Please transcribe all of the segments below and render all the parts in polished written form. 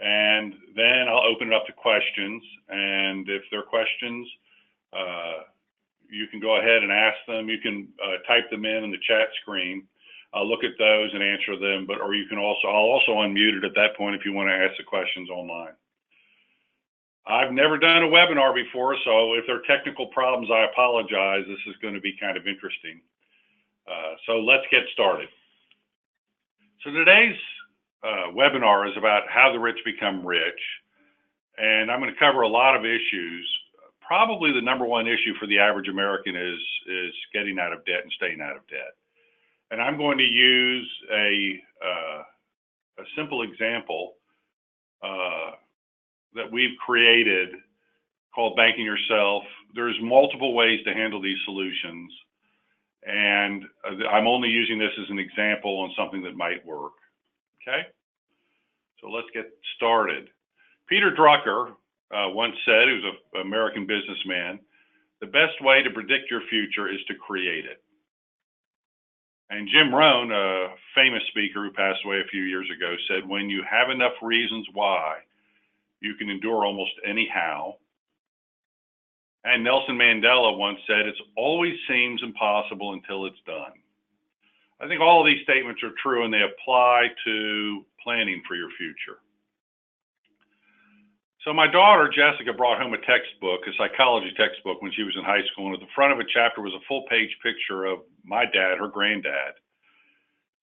and then I'll open it up to questions. And if there are questions, you can go ahead and ask them. You can type them in the chat screen. I'll look at those and answer them, or you can also, I'll also unmute it at that point if you want to ask the questions online. I've never done a webinar before, so if there are technical problems, I apologize. This is going to be kind of interesting. So let's get started. So today's webinar is about how the rich become rich, and I'm going to cover a lot of issues. Probably the number one issue for the average American is getting out of debt and staying out of debt. And I'm going to use a simple example that we've created called Banking Yourself. There's multiple ways to handle these solutions, and I'm only using this as an example on something that might work. Okay, so let's get started. Peter Drucker once said, he was an American businessman, the best way to predict your future is to create it. And Jim Rohn, a famous speaker who passed away a few years ago, said, when you have enough reasons why, you can endure almost any how. And Nelson Mandela once said, it always seems impossible until it's done. I think all of these statements are true, and they apply to planning for your future. So my daughter, Jessica, brought home a textbook, a psychology textbook, when she was in high school, and at the front of a chapter was a full-page picture of my dad, her granddad,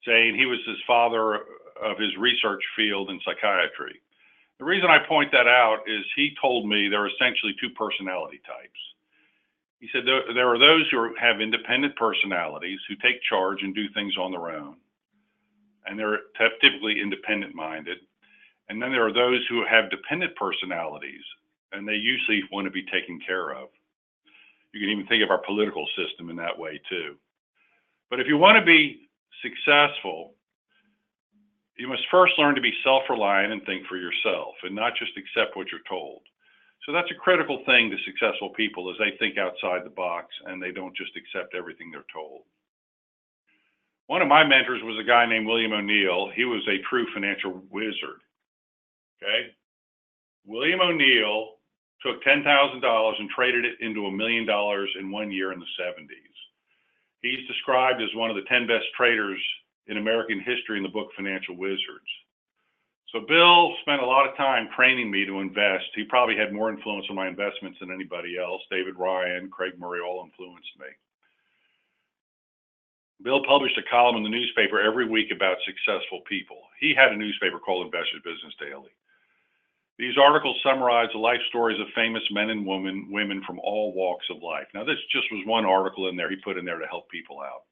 saying he was his father of his research field in psychiatry. The reason I point that out is he told me there are essentially two personality types. He said there are those who have independent personalities, who take charge and do things on their own, and they're typically independent-minded. And then there are those who have dependent personalities, and they usually want to be taken care of. You can even think of our political system in that way too. But if you want to be successful, you must first learn to be self-reliant and think for yourself, and not just accept what you're told. So that's a critical thing to successful people, is they think outside the box and they don't just accept everything they're told. One of my mentors was a guy named William O'Neill. He was a true financial wizard. Okay, William O'Neill took $10,000 and traded it into $1 million in 1 year in the 70s. He's described as one of the 10 best traders in American history in the book Financial Wizards. So Bill spent a lot of time training me to invest. He probably had more influence on my investments than anybody else. David Ryan, Craig Murray all influenced me. Bill published a column in the newspaper every week about successful people. He had a newspaper called Investor's Business Daily. These articles summarize the life stories of famous men and women from all walks of life. Now, this just was one article in there he put in there to help people out.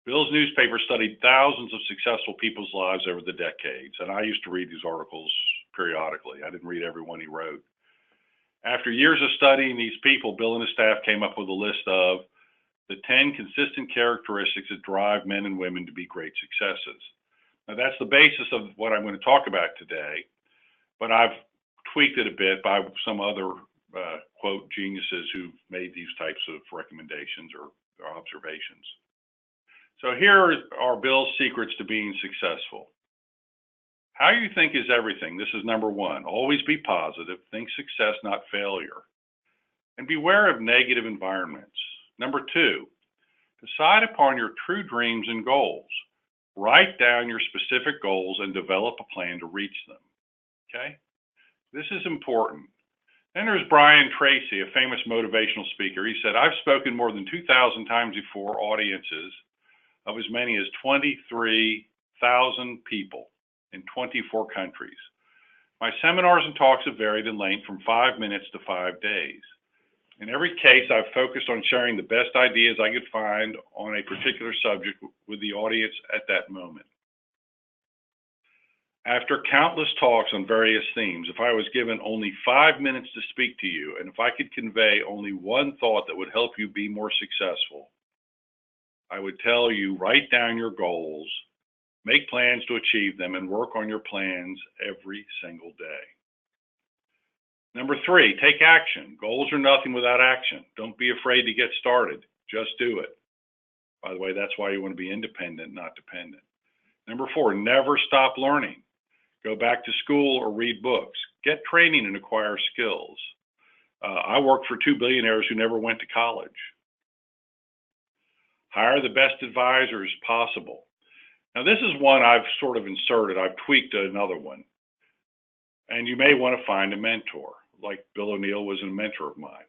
Bill's newspaper studied thousands of successful people's lives over the decades, and I used to read these articles periodically. I didn't read every one he wrote. After years of studying these people, Bill and his staff came up with a list of the 10 consistent characteristics that drive men and women to be great successes. Now, that's the basis of what I'm going to talk about today. But I've tweaked it a bit by some other, quote, geniuses who've made these types of recommendations or observations. So here are Bill's secrets to being successful. How you think is everything. This is number one. Always be positive. Think success, not failure. And beware of negative environments. Number two, decide upon your true dreams and goals. Write down your specific goals and develop a plan to reach them. Okay, this is important. Then there's Brian Tracy, a famous motivational speaker. He said, I've spoken more than 2,000 times before audiences of as many as 23,000 people in 24 countries. My seminars and talks have varied in length from 5 minutes to 5 days. In every case, I've focused on sharing the best ideas I could find on a particular subject with the audience at that moment. After countless talks on various themes, if I was given only 5 minutes to speak to you, and if I could convey only one thought that would help you be more successful, I would tell you, write down your goals, make plans to achieve them, and work on your plans every single day. Number three, take action. Goals are nothing without action. Don't be afraid to get started. Just do it. By the way, that's why you want to be independent, not dependent. Number four, never stop learning. Go back to school or read books. Get training and acquire skills. I worked for 2 billionaires who never went to college. Hire the best advisors possible. Now, this is one I've sort of inserted. I've tweaked another one. And you may want to find a mentor, like Bill O'Neill was a mentor of mine.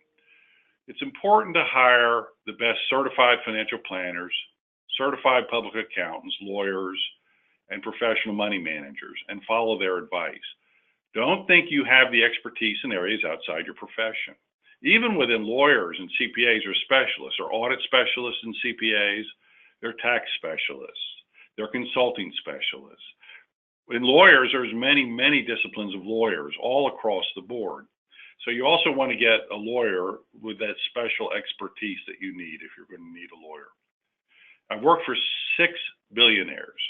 It's important to hire the best certified financial planners, certified public accountants, lawyers, and professional money managers, and follow their advice. Don't think you have the expertise in areas outside your profession. Even within lawyers and CPAs are specialists, or audit specialists and CPAs, they're tax specialists, they're consulting specialists. In lawyers, there's many disciplines of lawyers all across the board. So you also want to get a lawyer with that special expertise that you need if you're going to need a lawyer. I've worked for 6 billionaires.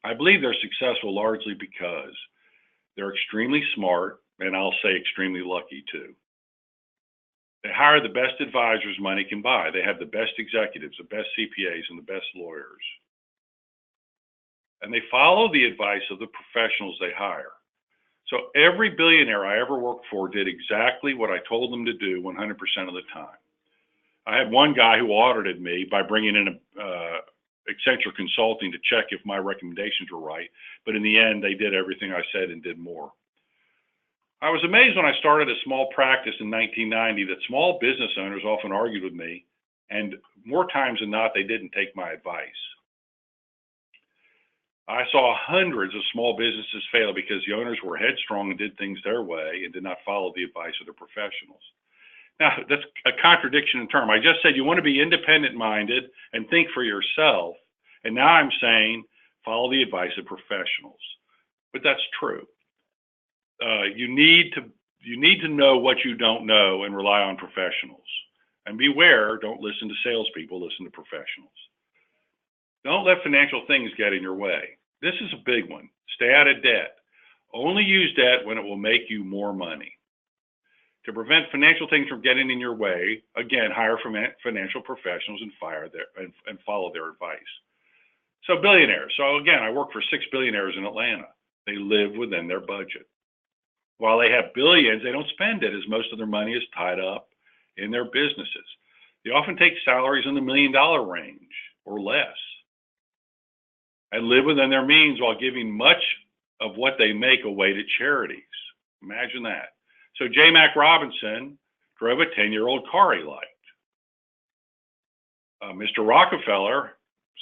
I believe they're successful largely because they're extremely smart, and I'll say extremely lucky too. They hire the best advisors money can buy. They have the best executives, the best CPAs, and the best lawyers. And they follow the advice of the professionals they hire. So every billionaire I ever worked for did exactly what I told them to do 100% of the time. I had one guy who audited me by bringing in Accenture Consulting to check if my recommendations were right, but in the end, they did everything I said and did more. I was amazed when I started a small practice in 1990 that small business owners often argued with me, and more times than not, they didn't take my advice. I saw hundreds of small businesses fail because the owners were headstrong and did things their way and did not follow the advice of the professionals. Now, that's a contradiction in term. I just said you want to be independent-minded and think for yourself, and now I'm saying follow the advice of professionals. But that's true. You need to know what you don't know and rely on professionals. And beware, don't listen to salespeople, listen to professionals. Don't let financial things get in your way. This is a big one. Stay out of debt. Only use debt when it will make you more money. To prevent financial things from getting in your way, again, hire financial professionals and follow their advice. So billionaires. So again, I work for 6 billionaires in Atlanta. They live within their budget. While they have billions, they don't spend it, as most of their money is tied up in their businesses. They often take salaries in the $1 million range or less and live within their means while giving much of what they make away to charities. Imagine that. So J. Mac Robinson drove a 10-year-old car he liked. Mr. Rockefeller,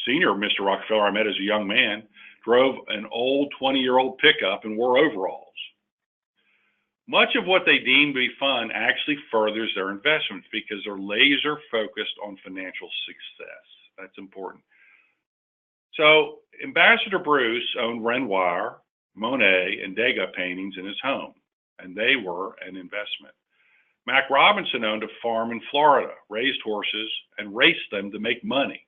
senior Mr. Rockefeller I met as a young man, drove an old 20-year-old pickup and wore overalls. Much of what they deem to be fun actually furthers their investments because they're laser focused on financial success. That's important. So Ambassador Bruce owned Renoir, Monet, and Degas paintings in his home, and they were an investment. Mac Robinson owned a farm in Florida, raised horses, and raced them to make money.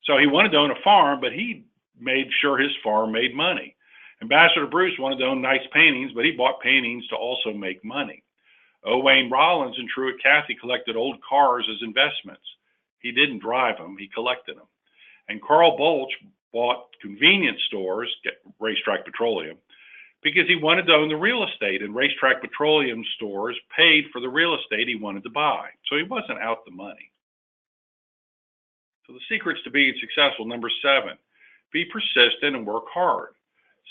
So he wanted to own a farm, but he made sure his farm made money. Ambassador Bruce wanted to own nice paintings, but he bought paintings to also make money. O. Wayne Rollins and Truett Cathy collected old cars as investments. He didn't drive them, he collected them. And Carl Bolch bought convenience stores, Racetrack Petroleum, because he wanted to own the real estate, and Racetrack Petroleum stores paid for the real estate he wanted to buy. So he wasn't out the money. So the secrets to being successful, number 7, be persistent and work hard.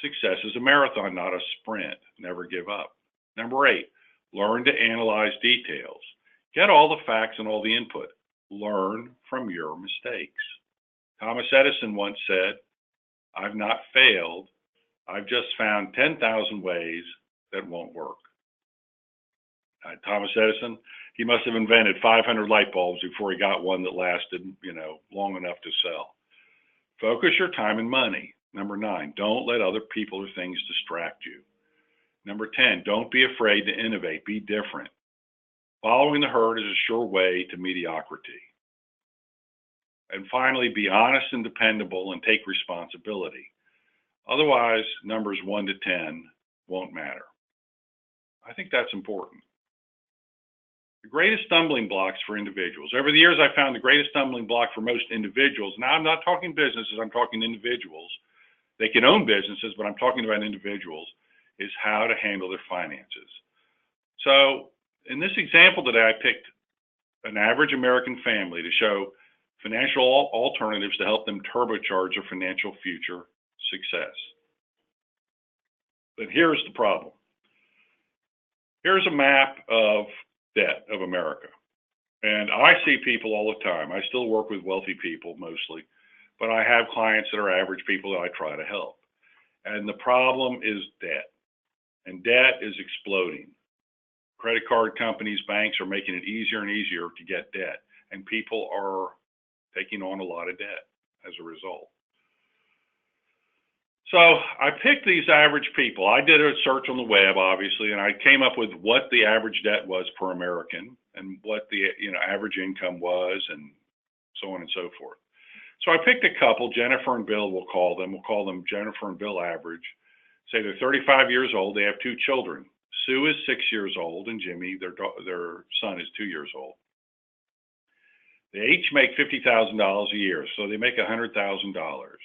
Success is a marathon, not a sprint. Never give up. Number 8, learn to analyze details. Get all the facts and all the input. Learn from your mistakes. Thomas Edison once said, "I've not failed. I've just found 10,000 ways that won't work." Thomas Edison, he must have invented 500 light bulbs before he got one that lasted, long enough to sell. Focus your time and money. Number 9, don't let other people or things distract you. Number 10, don't be afraid to innovate. Be different. Following the herd is a sure way to mediocrity. And finally, be honest and dependable and take responsibility. Otherwise, numbers 1 to 10 won't matter. I think that's important. The greatest stumbling blocks for individuals. Over the years, I found the greatest stumbling block for most individuals. Now, I'm not talking businesses, I'm talking individuals. They can own businesses, but I'm talking about individuals, is how to handle their finances. So in this example today, I picked an average American family to show financial alternatives to help them turbocharge their financial future success. But here's the problem. Here's a map of debt of America. And I see people all the time. I still work with wealthy people mostly, but I have clients that are average people that I try to help. And the problem is debt. And debt is exploding. Credit card companies, banks are making it easier and easier to get debt. And people are taking on a lot of debt as a result. So I picked these average people. I did a search on the web, obviously, and I came up with what the average debt was per American and what the average income was, and so on and so forth. So I picked a couple, Jennifer and Bill, we'll call them. We'll call them Jennifer and Bill average. Say they're 35 years old. They have 2 children. Sue is 6 years old, and Jimmy, their son, is 2 years old. They each make $50,000 a year, so they make $100,000.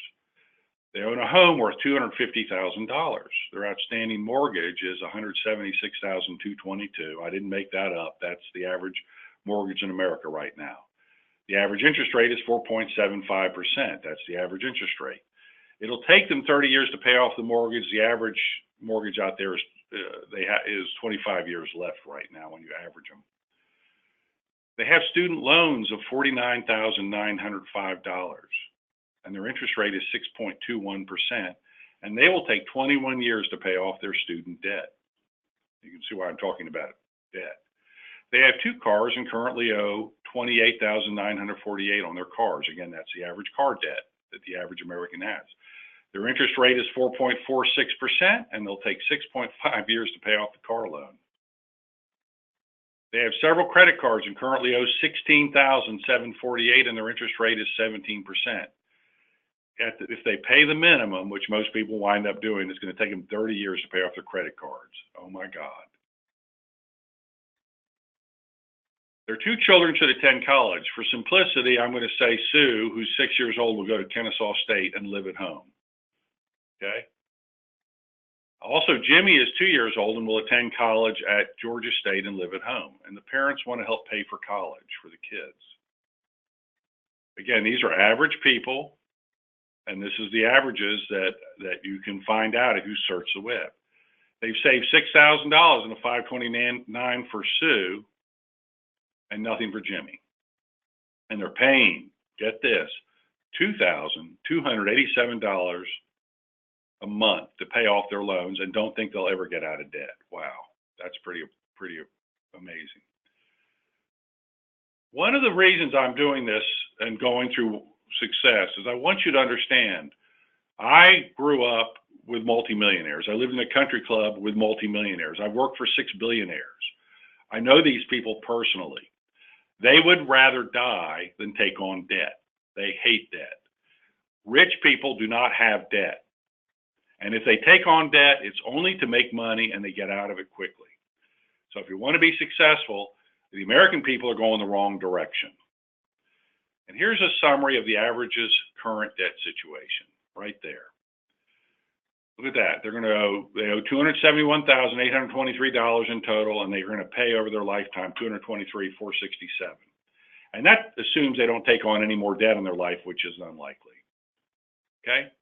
They own a home worth $250,000. Their outstanding mortgage is $176,222. I didn't make that up. That's the average mortgage in America right now. The average interest rate is 4.75%. That's the average interest rate. It'll take them 30 years to pay off the mortgage. The average mortgage out there is 25 years left right now when you average them. They have student loans of $49,905, and their interest rate is 6.21%, and they will take 21 years to pay off their student debt. You can see why I'm talking about debt. They have 2 cars and currently owe $28,948 on their cars. Again, that's the average car debt that the average American has. Their interest rate is 4.46%, and they'll take 6.5 years to pay off the car loan. They have several credit cards and currently owe $16,748, and their interest rate is 17%. If they pay the minimum, which most people wind up doing, it's going to take them 30 years to pay off their credit cards. Oh my God. Their 2 children should attend college. For simplicity, I'm going to say Sue, who's 6 years old, will go to Kennesaw State and live at home. Okay? Also, Jimmy is 2 years old and will attend college at Georgia State and live at home. And the parents want to help pay for college for the kids. Again, these are average people, and this is the averages that you can find out if you search the web. They've saved $6,000 in a 529 for Sue and nothing for Jimmy. And they're paying, get this, $2,287 a month to pay off their loans and don't think they'll ever get out of debt. Wow, that's pretty amazing. One of the reasons I'm doing this and going through success is I want you to understand, I grew up with multimillionaires. I lived in a country club with multimillionaires. I've worked for 6 billionaires. I know these people personally. They would rather die than take on debt. They hate debt. Rich people do not have debt. And if they take on debt, it's only to make money and they get out of it quickly. So if you want to be successful, the American people are going the wrong direction. And here's a summary of the average's current debt situation right there. Look at that. They owe $271,823 in total, and they're going to pay over their lifetime $223,467. And that assumes they don't take on any more debt in their life, which is unlikely. Okay?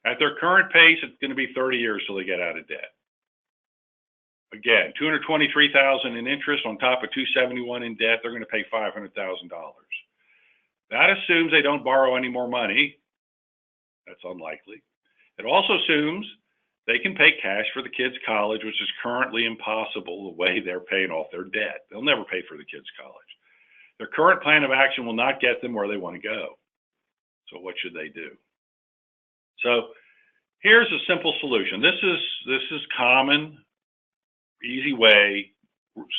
At their current pace, it's going to be 30 years till they get out of debt. Again, $223,000 in interest on top of $271 in debt. They're going to pay $500,000. That assumes they don't borrow any more money. That's unlikely. It also assumes they can pay cash for the kids' college, which is currently impossible the way they're paying off their debt. They'll never pay for the kids' college. Their current plan of action will not get them where they want to go. So what should they do? So here's a simple solution. This is common, easy way,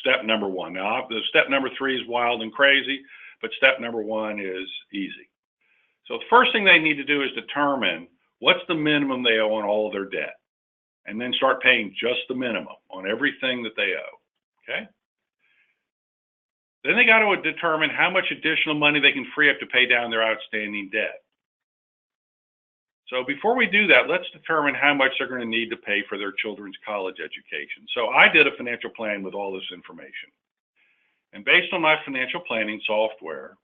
step number 1. Now, the step number 3 is wild and crazy, but step number 1 is easy. So the first thing they need to do is determine what's the minimum they owe on all of their debt, and then start paying just the minimum on everything that they owe, okay? Then they got to determine how much additional money they can free up to pay down their outstanding debt. So before we do that, let's determine how much they're going to need to pay for their children's college education. So I did a financial plan with all this information. And based on my financial planning software,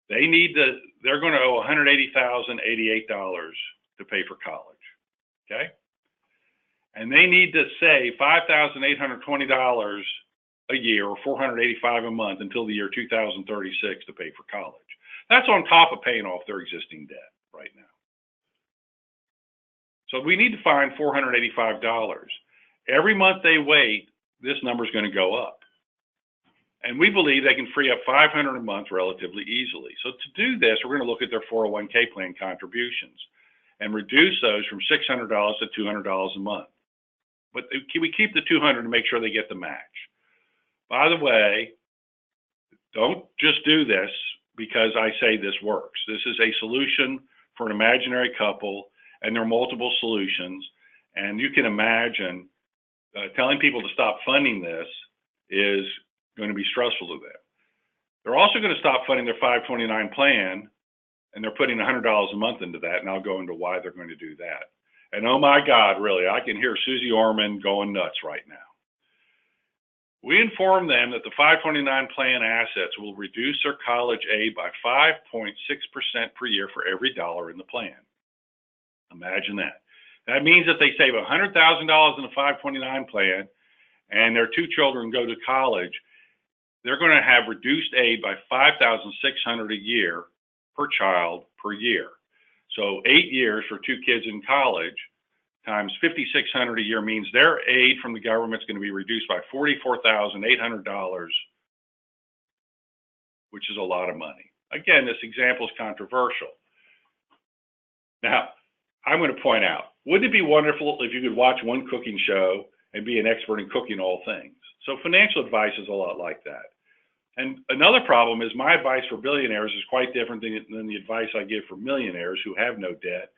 they're going to owe $180,088 to pay for college. Okay? And they need to save $5,820 a year or $485 a month until the year 2036 to pay for college. That's on top of paying off their existing debt right now. So we need to find $485. Every month they wait, this number is going to go up. And we believe they can free up $500 a month relatively easily. So to do this, we're going to look at their 401k plan contributions and reduce those from $600 to $200 a month. But we keep the $200 to make sure they get the match. By the way, don't just do this because I say this works. This is a solution for an imaginary couple, and there are multiple solutions. And you can imagine telling people to stop funding this is going to be stressful to them. They're also going to stop funding their 529 plan, and they're putting $100 a month into that, and I'll go into why they're going to do that. And oh my God, really, I can hear Susie Orman going nuts right now. We inform them that the 529 plan assets will reduce their college aid by 5.6% per year for every dollar in the plan. Imagine that. That means that they save $100,000 in the 529 plan and their two children go to college, they're going to have reduced aid by $5,600 a year per child per year. So 8 years for two kids in college times $5,600 a year means their aid from the government is going to be reduced by $44,800, which is a lot of money. Again, this example is controversial. Now, I'm going to point out, wouldn't it be wonderful if you could watch one cooking show and be an expert in cooking all things? So financial advice is a lot like that. And another problem is my advice for billionaires is quite different than the advice I give for millionaires who have no debt,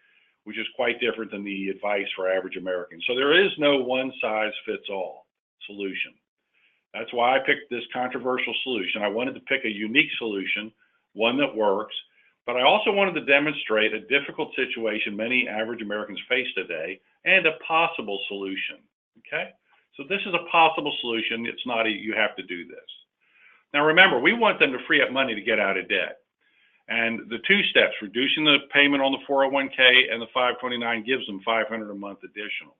which is quite different than the advice for average Americans. So there is no one-size-fits-all solution. That's why I picked this controversial solution. I wanted to pick a unique solution, one that works, but I also wanted to demonstrate a difficult situation many average Americans face today and a possible solution, okay? So this is a possible solution. It's not you have to do this. Now remember, we want them to free up money to get out of debt. And the two steps, reducing the payment on the 401k and the 529 gives them $500 a month additional.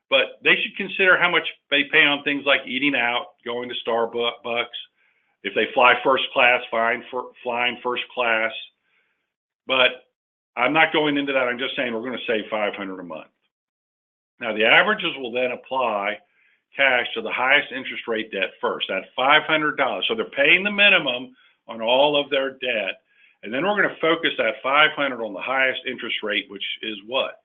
But they should consider how much they pay on things like eating out, going to Starbucks. If they fly first class, fine for flying first class. But I'm not going into that. I'm just saying we're going to save $500 a month. Now the averages will then apply cash to the highest interest rate debt first, at $500. So they're paying the minimum on all of their debt. And then we're going to focus that $500 on the highest interest rate, which is what?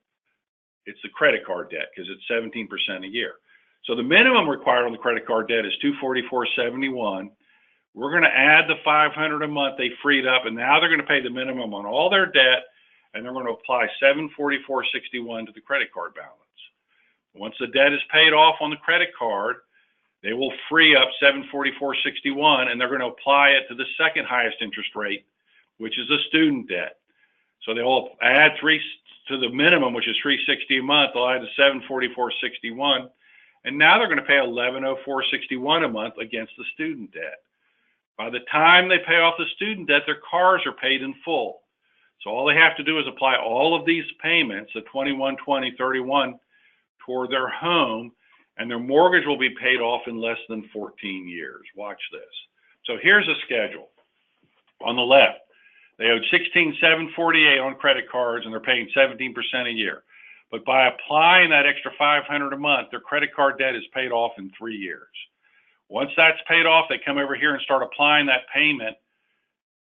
It's the credit card debt because it's 17% a year. So the minimum required on the credit card debt is $244.71. We're going to add the $500 a month they freed up, and now they're going to pay the minimum on all their debt, and they're going to apply $744.61 to the credit card balance. Once the debt is paid off on the credit card, they will free up $744.61, and they're going to apply it to the second highest interest rate, which is the student debt. So they'll add $3 to the minimum, which is $360 a month. They'll add the $744.61, and now they're going to pay $1104.61 a month against the student debt. By the time they pay off the student debt, their cars are paid in full. So all they have to do is apply all of these payments, the 21, 20, 31, toward their home, and their mortgage will be paid off in less than 14 years. Watch this. So here's a schedule. On the left, they owed $16,748 on credit cards, and they're paying 17% a year. But by applying that extra $500 a month, their credit card debt is paid off in 3 years. Once that's paid off, they come over here and start applying that payment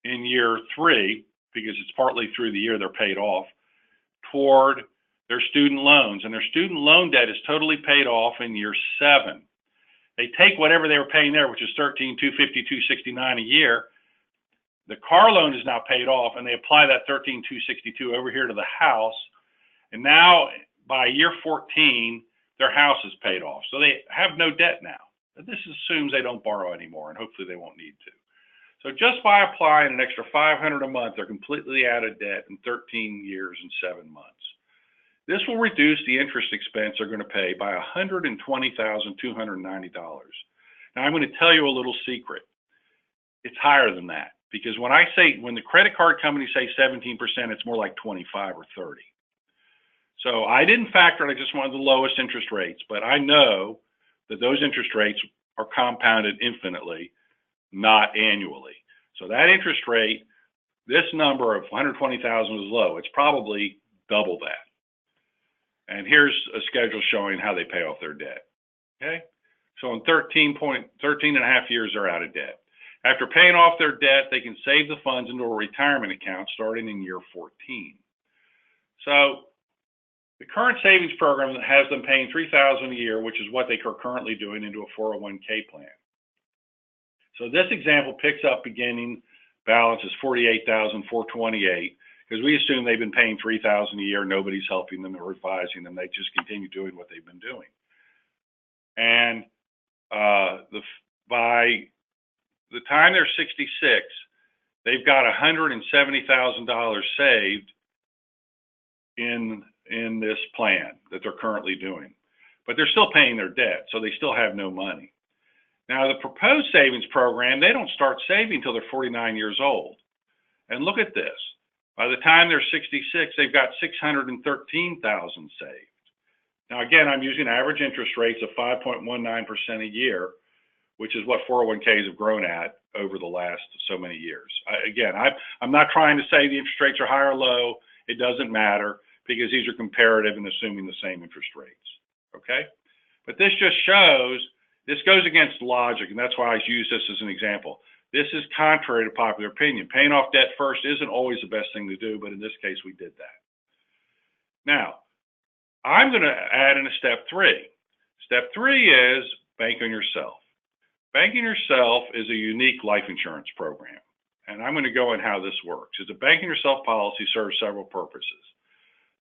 in year 3, because it's partly through the year they're paid off, toward their student loans. And their student loan debt is totally paid off in year 7. They take whatever they were paying there, which is $13,250, $269 a year. The car loan is now paid off, and they apply that $13,262 over here to the house. And now, by year 14, their house is paid off. So they have no debt now. This assumes they don't borrow anymore, and hopefully they won't need to. So just by applying an extra $500 a month, they're completely out of debt in 13 years and 7 months. This will reduce the interest expense they're going to pay by $120,290. Now, I'm going to tell you a little secret. It's higher than that, because when the credit card companies say 17%, it's more like 25 or 30. So I didn't factor it. I just wanted the lowest interest rates, but I know that those interest rates are compounded infinitely, not annually. So that interest rate, this number of 120,000 is low. It's probably double that. And here's a schedule showing how they pay off their debt. Okay, so in 13 and a half years, they're out of debt. After paying off their debt, they can save the funds into a retirement account starting in year 14. So the current savings program has them paying $3,000 a year, which is what they are currently doing, into a 401k plan. So this example picks up beginning balance is $48,428, because we assume they've been paying $3,000 a year. Nobody's helping them or revising them. They just continue doing what they've been doing. And by the time they're 66, they've got $170,000 saved in this plan that they're currently doing. But they're still paying their debt, so they still have no money. Now, the proposed savings program, they don't start saving until they're 49 years old. And look at this. By the time they're 66, they've got $613,000 saved. Now, again, I'm using average interest rates of 5.19% a year, which is what 401ks have grown at over the last so many years. I'm not trying to say the interest rates are high or low. It doesn't matter, because these are comparative and assuming the same interest rates, okay? But this just shows, this goes against logic, and that's why I use this as an example. This is contrary to popular opinion. Paying off debt first isn't always the best thing to do, but in this case, we did that. Now, I'm going to add in a step 3. Step 3 is bank on yourself. Banking yourself is a unique life insurance program, and I'm going to go in how this works. It's a banking yourself policy serves several purposes.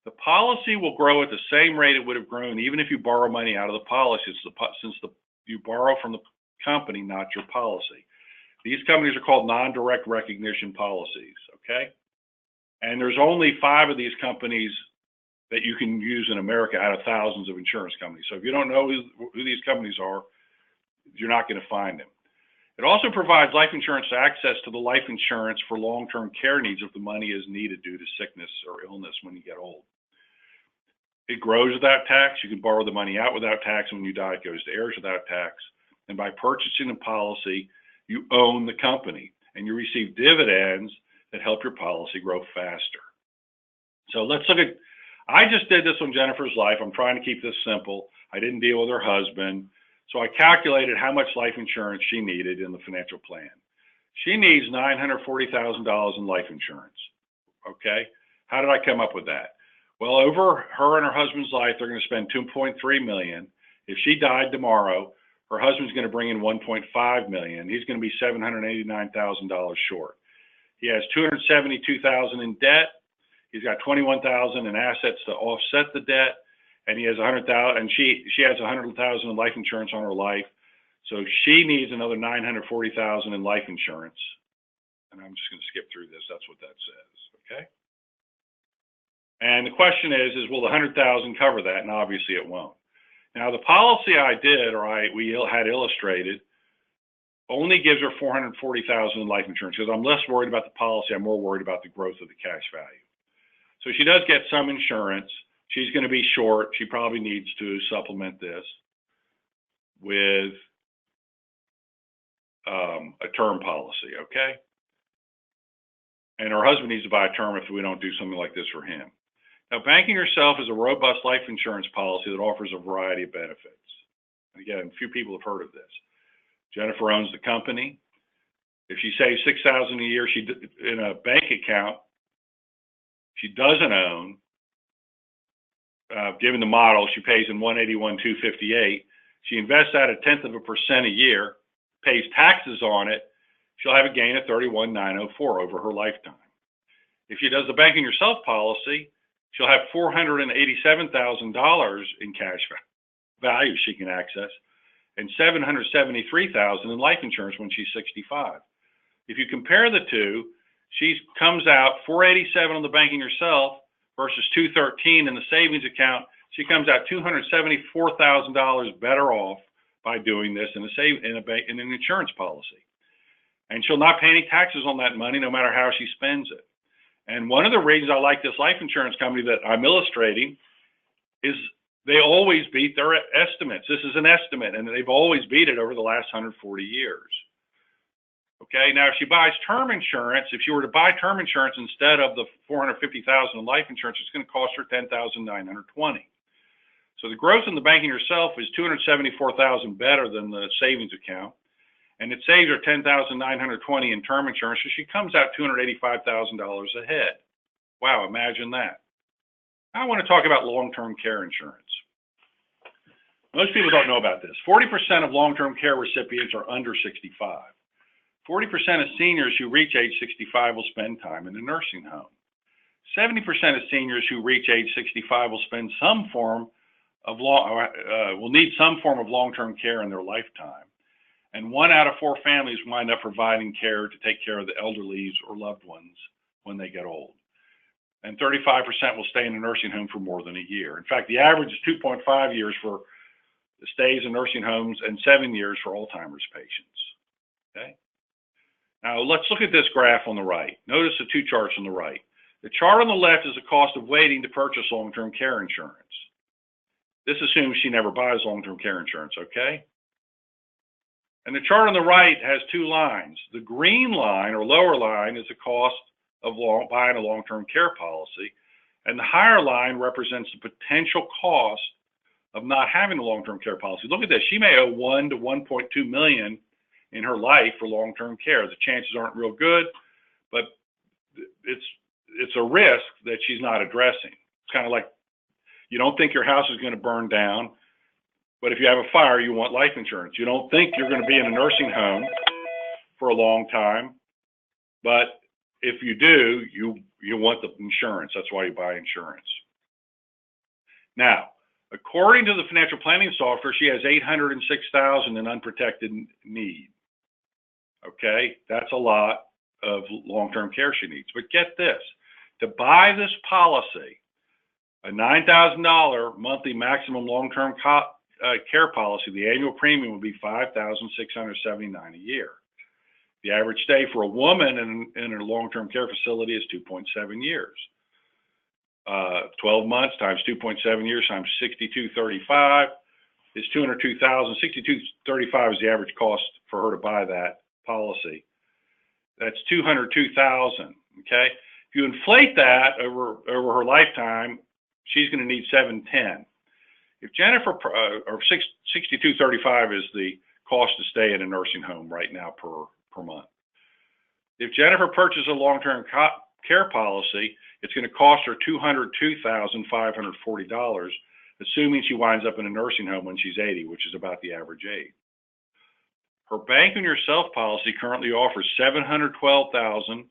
The policy will grow at the same rate it would have grown even if you borrow money out of the policy, since you borrow from the company, not your policy. These companies are called non-direct recognition policies, okay? And there's only 5 of these companies that you can use in America out of thousands of insurance companies. So if you don't know who these companies are, you're not going to find them. It also provides life insurance access to the life insurance for long-term care needs if the money is needed due to sickness or illness when you get old. It grows without tax. You can borrow the money out without tax, and when you die, it goes to heirs without tax. And by purchasing a policy, you own the company, and you receive dividends that help your policy grow faster. So let's look at, I just did this on Jennifer's life. I'm trying to keep this simple. I didn't deal with her husband. So I calculated how much life insurance she needed in the financial plan. She needs $940,000 in life insurance, okay? How did I come up with that? Well, over her and her husband's life, they're going to spend $2.3 million. If she died tomorrow, her husband's going to bring in $1.5 million. He's going to be $789,000 short. He has $272,000 in debt. He's got $21,000 in assets to offset the debt, and he has $100,000, and she has $100,000 in life insurance on her life. So she needs another $940,000 in life insurance. And I'm just going to skip through this. That's what that says. Okay. And the question is will the $100,000 cover that? And obviously it won't. Now the policy I did, we had illustrated, only gives her $440,000 in life insurance, because I'm less worried about the policy. I'm more worried about the growth of the cash value. So she does get some insurance. She's going to be short. She probably needs to supplement this with a term policy, okay? And her husband needs to buy a term if we don't do something like this for him. Now, banking yourself is a robust life insurance policy that offers a variety of benefits. And again, few people have heard of this. Jennifer owns the company. If she saves $6,000 a year in a bank account she doesn't own, given the model, she pays in $181,258. She invests at 0.1% a year, pays taxes on it. She'll have a gain of $31,904 over her lifetime. If she does the banking yourself policy, she'll have $487,000 in cash value she can access, and $773,000 in life insurance when she's 65. If you compare the two, she comes out 487 on the banking herself versus 213 in the savings account. She comes out $274,000 better off by doing this in an insurance policy. And she'll not pay any taxes on that money no matter how she spends it. And one of the reasons I like this life insurance company that I'm illustrating is they always beat their estimates. This is an estimate, and they've always beat it over the last 140 years. Okay, now if she buys term insurance, if she were to buy term insurance instead of the $450,000 in life insurance, it's going to cost her $10,920. So the growth in the banking herself is $274,000 better than the savings account, and it saves her $10,920 in term insurance, so she comes out $285,000 ahead. Wow, imagine that. I want to talk about long-term care insurance. Most people don't know about this. 40% of long-term care recipients are under 65. 40% of seniors who reach age 65 will spend time in a nursing home. 70% of seniors who reach age 65 will spend some form of will need some form of long-term care in their lifetime. And 1 out of 4 families wind up providing care to take care of the elderly or loved ones when they get old. And 35% will stay in a nursing home for more than a year. In fact, the average is 2.5 years for the stays in nursing homes and 7 years for Alzheimer's patients. Okay. Now let's look at this graph on the right. Notice the 2 charts on the right. The chart on the left is the cost of waiting to purchase long-term care insurance. This assumes she never buys long-term care insurance, okay? And the chart on the right has 2 lines. The green line or lower line is the cost of buying a long-term care policy, and the higher line represents the potential cost of not having a long-term care policy. Look at this. She may owe $1 to $1.2 million in her life for long-term care. The chances aren't real good, but it's a risk that she's not addressing. It's kind of like you don't think your house is going to burn down, but if you have a fire, you want life insurance. You don't think you're going to be in a nursing home for a long time, but if you do, you want the insurance. That's why you buy insurance. Now, according to the financial planning software, she has $806,000 in unprotected need. Okay, that's a lot of long-term care she needs. But get this, to buy this policy, a $9,000 monthly maximum long-term care policy, the annual premium would be $5,679 a year. The average stay for a woman in a long-term care facility is 2.7 years. 12 months times 2.7 years times 62.35 is $202,000. 62.35 is the average cost for her to buy that policy. That's $202,000. Okay, if you inflate that over her lifetime, she's going to need $710,000. If Jennifer or 62.35 is the cost to stay in a nursing home right now per month. If Jennifer purchases a long-term care policy, it's going to cost her $202,540, assuming she winds up in a nursing home when she's 80, which is about the average age. Her Bank on Yourself policy currently offers $712,000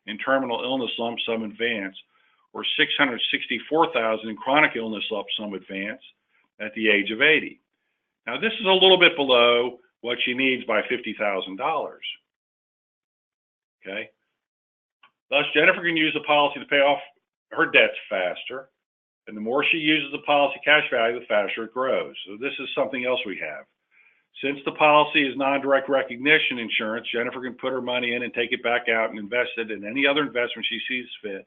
in terminal illness lump sum advance, or $664,000 in chronic illness lump sum advance at the age of 80. Now, this is a little bit below what she needs by $50,000. Okay. Thus, Jennifer can use the policy to pay off her debts faster, and the more she uses the policy cash value, the faster it grows. So this is something else we have. Since the policy is non-direct recognition insurance, Jennifer can put her money in and take it back out and invest it in any other investment she sees fit.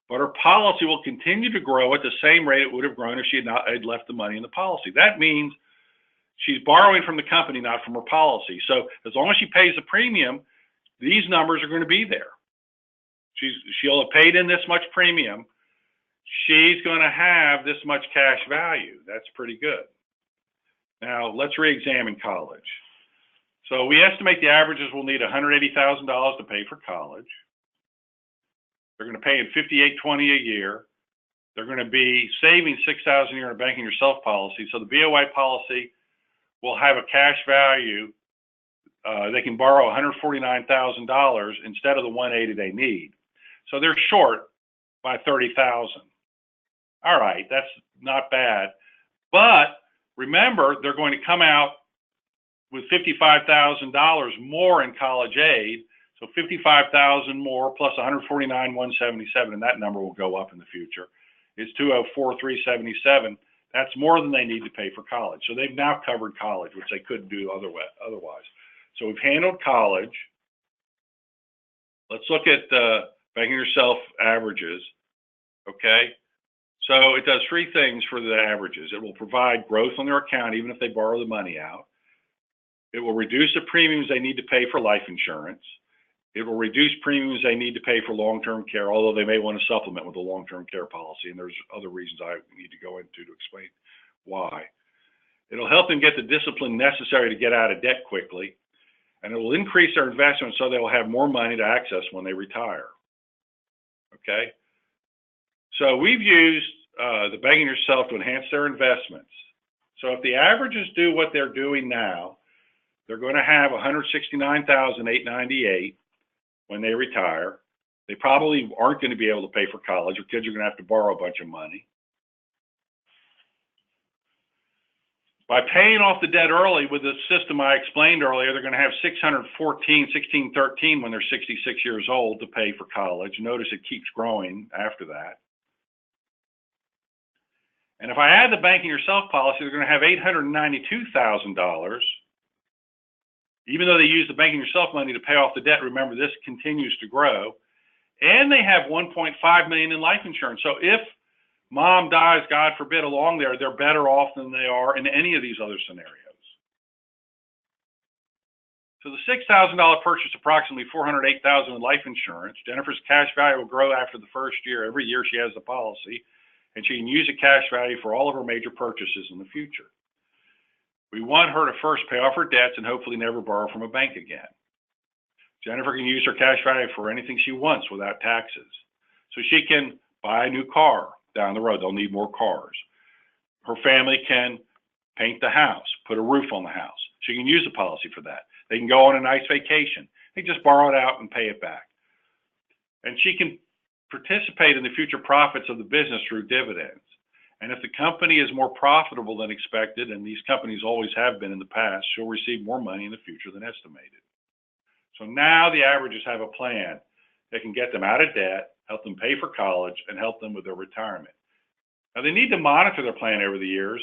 But her policy will continue to grow at the same rate it would have grown if she had left the money in the policy. That means she's borrowing from the company, not from her policy. So as long as she pays the premium, these numbers are going to be there. She'll have paid in this much premium. She's going to have this much cash value. That's pretty good. Now, let's re-examine college. So we estimate the averages will need $180,000 to pay for college. They're going to pay in $58.20 a year. They're going to be saving $6,000 a year in a Bank on Yourself policy. So the BOI policy will have a cash value. They can borrow $149,000 instead of the $180,000 they need. So they're short by $30,000. All right, that's not bad. But remember, they're going to come out with $55,000 more in college aid. So 55,000 more plus 149,177, and that number will go up in the future, is 204,377. That's more than they need to pay for college. So they've now covered college, which they couldn't do otherwise. So we've handled college. Let's look at Banking Yourself averages. Okay. So it does three things for the averages. It will provide growth on their account, even if they borrow the money out. It will reduce the premiums they need to pay for life insurance. It will reduce premiums they need to pay for long-term care, although they may want to supplement with a long-term care policy, and there's other reasons I need to go into to explain why. It'll help them get the discipline necessary to get out of debt quickly, and it will increase their investment so they will have more money to access when they retire. Okay? So we've used the Banking Yourself to enhance their investments. So if the averages do what they're doing now, they're going to have $169,898 when they retire. They probably aren't going to be able to pay for college. Their kids are going to have to borrow a bunch of money. By paying off the debt early with the system I explained earlier, they're going to have $613 when they're 66 years old to pay for college. Notice it keeps growing after that. And if I add the Banking Yourself policy, they're going to have $892,000. Even though they use the Banking Yourself money to pay off the debt, remember this continues to grow. And they have $1.5 million in life insurance. So if mom dies, God forbid, along there, they're better off than they are in any of these other scenarios. So the $6,000 purchase approximately $408,000 in life insurance. Jennifer's cash value will grow after the first year. Every year she has the policy, and she can use the cash value for all of her major purchases in the future. We want her to first pay off her debts and hopefully never borrow from a bank again. Jennifer can use her cash value for anything she wants without taxes. So she can buy a new car down the road. They'll need more cars. Her family can paint the house, put a roof on the house. She can use the policy for that. They can go on a nice vacation. They just borrow it out and pay it back. And she can participate in the future profits of the business through dividends. And if the company is more profitable than expected, and these companies always have been in the past, she'll receive more money in the future than estimated. So now the averages have a plan that can get them out of debt, help them pay for college, and help them with their retirement. Now they need to monitor their plan over the years,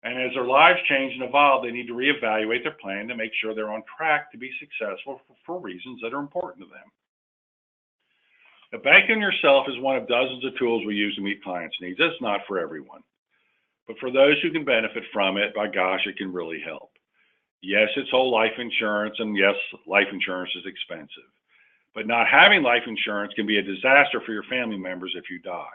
and as their lives change and evolve, they need to reevaluate their plan to make sure they're on track to be successful for reasons that are important to them. Now, Banking Yourself is one of dozens of tools we use to meet clients' needs. It's not for everyone. But for those who can benefit from it, by gosh, it can really help. Yes, it's whole life insurance, and yes, life insurance is expensive. But not having life insurance can be a disaster for your family members if you die.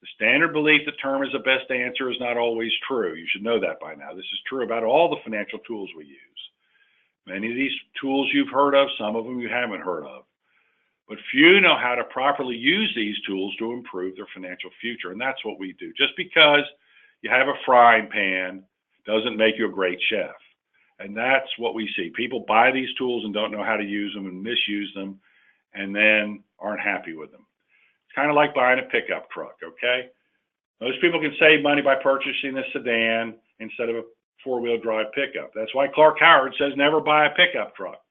The standard belief that term is the best answer is not always true. You should know that by now. This is true about all the financial tools we use. Many of these tools you've heard of, some of them you haven't heard of. But few know how to properly use these tools to improve their financial future, and that's what we do. Just because you have a frying pan doesn't make you a great chef. And that's what we see. People buy these tools and don't know how to use them and misuse them, and then aren't happy with them. It's kind of like buying a pickup truck, okay? Most people can save money by purchasing a sedan instead of a four-wheel drive pickup. That's why Clark Howard says never buy a pickup truck.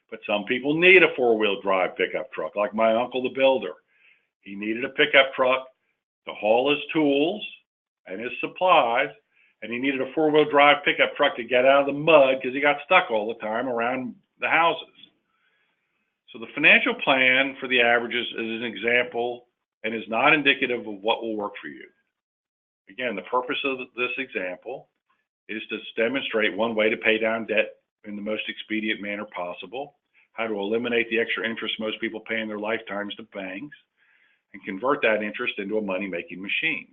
But some people need a four-wheel drive pickup truck, like my uncle, the builder. He needed a pickup truck to haul his tools and his supplies, and he needed a four-wheel drive pickup truck to get out of the mud because he got stuck all the time around the houses. So the financial plan for the averages is an example and is not indicative of what will work for you. Again, the purpose of this example is to demonstrate one way to pay down debt in the most expedient manner possible, how to eliminate the extra interest most people pay in their lifetimes to banks, and convert that interest into a money-making machine.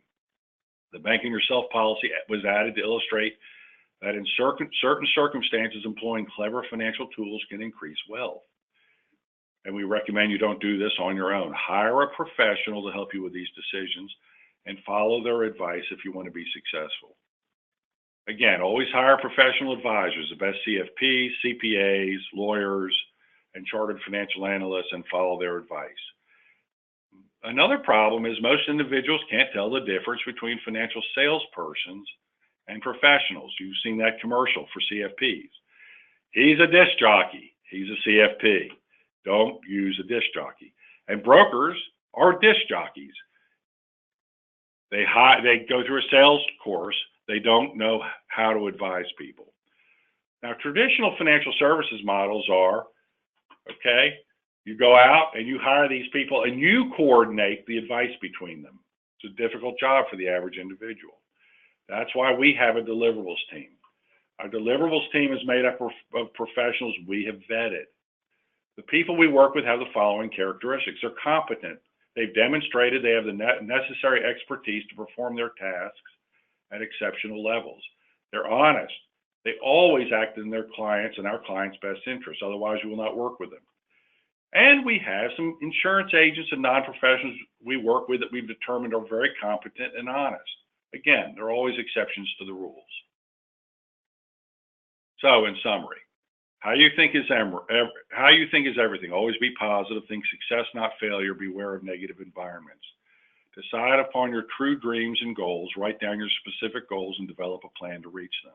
The Banking Yourself policy was added to illustrate that in certain circumstances, employing clever financial tools can increase wealth. And we recommend you don't do this on your own. Hire a professional to help you with these decisions and follow their advice if you want to be successful. Again, always hire professional advisors, the best CFPs, CPAs, lawyers, and chartered financial analysts, and follow their advice. Another problem is most individuals can't tell the difference between financial salespersons and professionals. You've seen that commercial for CFPs. He's a disc jockey. He's a CFP. Don't use a disc jockey. And brokers are disc jockeys. They go through a sales course. They don't know how to advise people. Now, traditional financial services models are, okay, you go out and you hire these people and you coordinate the advice between them. It's a difficult job for the average individual. That's why we have a deliverables team. Our deliverables team is made up of professionals we have vetted. The people we work with have the following characteristics. They're competent. They've demonstrated they have the necessary expertise to perform their tasks at exceptional levels. They're honest. They always act in their clients' and our clients' best interests. Otherwise, we will not work with them. And we have some insurance agents and non-professionals we work with that we've determined are very competent and honest. Again, there are always exceptions to the rules. So, in summary, how you think is everything. Always be positive. Think success, not failure. Beware of negative environments. Decide upon your true dreams and goals. Write down your specific goals and develop a plan to reach them.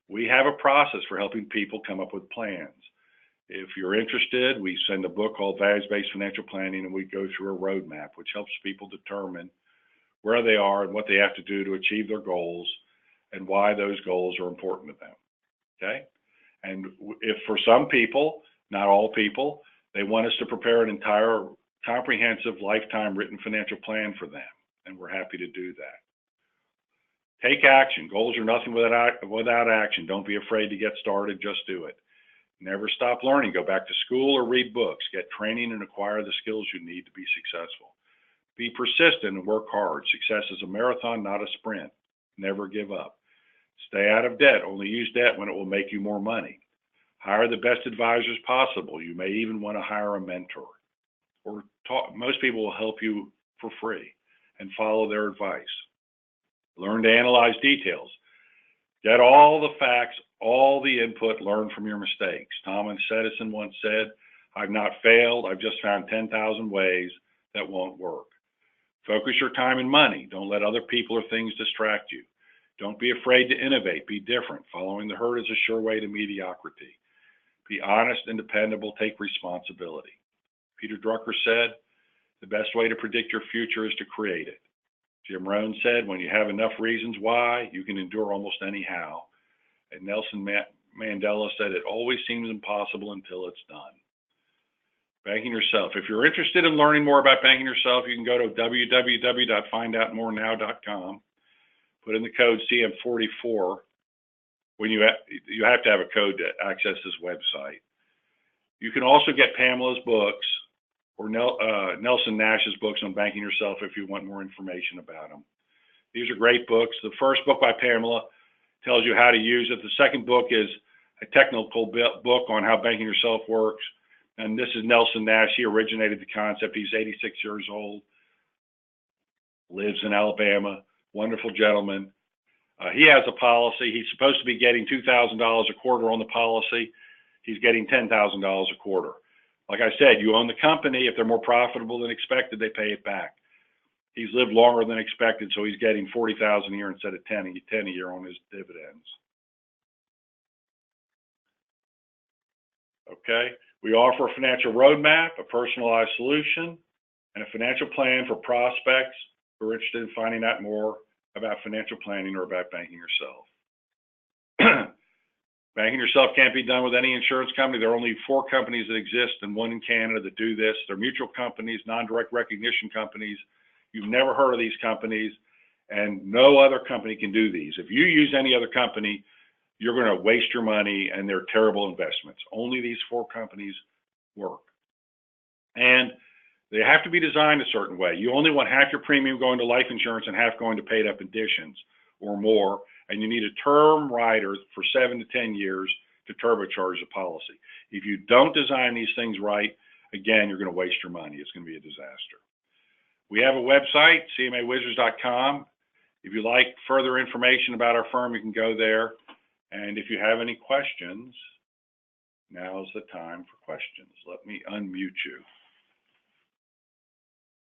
We have a process for helping people come up with plans. If you're interested, we send a book called Values-Based Financial Planning, and we go through a roadmap, which helps people determine where they are and what they have to do to achieve their goals and why those goals are important to them. Okay? And if for some people, not all people, they want us to prepare an entire comprehensive lifetime written financial plan for them, and we're happy to do that. Take action. Goals are nothing without action. Don't be afraid to get started. Just do it. Never stop learning. Go back to school or read books. Get training and acquire the skills you need to be successful. Be persistent and work hard. Success is a marathon, not a sprint. Never give up. Stay out of debt. Only use debt when it will make you more money. Hire the best advisors possible. You may even want to hire a mentor. Or most people will help you for free and follow their advice. Learn to analyze details. Get all the facts, all the input, learn from your mistakes. Thomas Edison once said, "I've not failed, I've just found 10,000 ways that won't work." Focus your time and money. Don't let other people or things distract you. Don't be afraid to innovate, be different. Following the herd is a sure way to mediocrity. Be honest and dependable, take responsibility. Peter Drucker said, "The best way to predict your future is to create it." Jim Rohn said, "When you have enough reasons why, you can endure almost any how." And Nelson Mandela said, "It always seems impossible until it's done." Banking yourself. If you're interested in learning more about banking yourself, you can go to www.findoutmorenow.com. Put in the code CM44. When you have to have a code to access this website. You can also get Pamela's books or Nelson Nash's books on banking yourself if you want more information about them. These are great books. The first book by Pamela tells you how to use it. The second book is a technical book on how banking yourself works. And this is Nelson Nash. He originated the concept. He's 86 years old, lives in Alabama, wonderful gentleman. He has a policy. He's supposed to be getting $2,000 a quarter on the policy. He's getting $10,000 a quarter. Like I said, you own the company. If they're more profitable than expected, they pay it back. He's lived longer than expected, so he's getting $40,000 a year instead of 10 a year on his dividends. Okay, we offer a financial roadmap, a personalized solution, and a financial plan for prospects who are interested in finding out more about financial planning or about banking yourself. Banking yourself can't be done with any insurance company. There are only 4 companies that exist and one in Canada that do this. They're mutual companies, non-direct recognition companies. You've never heard of these companies, and no other company can do these. If you use any other company, you're going to waste your money, and they're terrible investments. Only these 4 companies work. And they have to be designed a certain way. You only want half your premium going to life insurance and half going to paid up additions or more, and you need a term rider for 7 to 10 years to turbocharge the policy. If you don't design these things right, again, you're going to waste your money. It's going to be a disaster. We have a website, cmawizards.com. If you like further information about our firm, you can go there. And if you have any questions, now's the time for questions. Let me unmute you.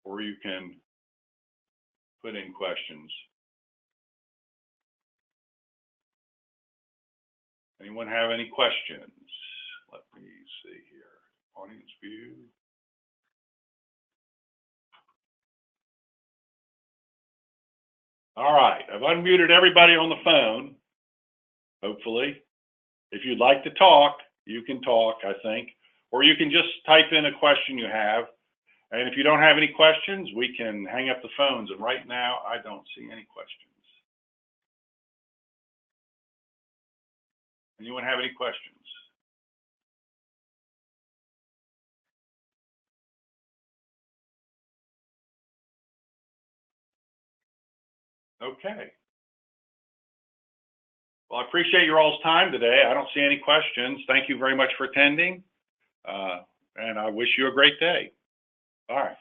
Or you can put in questions. Anyone have any questions? Let me see. Audience view. All right, I've unmuted everybody on the phone, hopefully. If you'd like to talk, you can talk, I think, or you can just type in a question you have. And if you don't have any questions, we can hang up the phones. And right now, I don't see any questions. Anyone have any questions? Okay. Well, I appreciate your all's time today. I don't see any questions. Thank you very much for attending. And I wish you a great day. All right.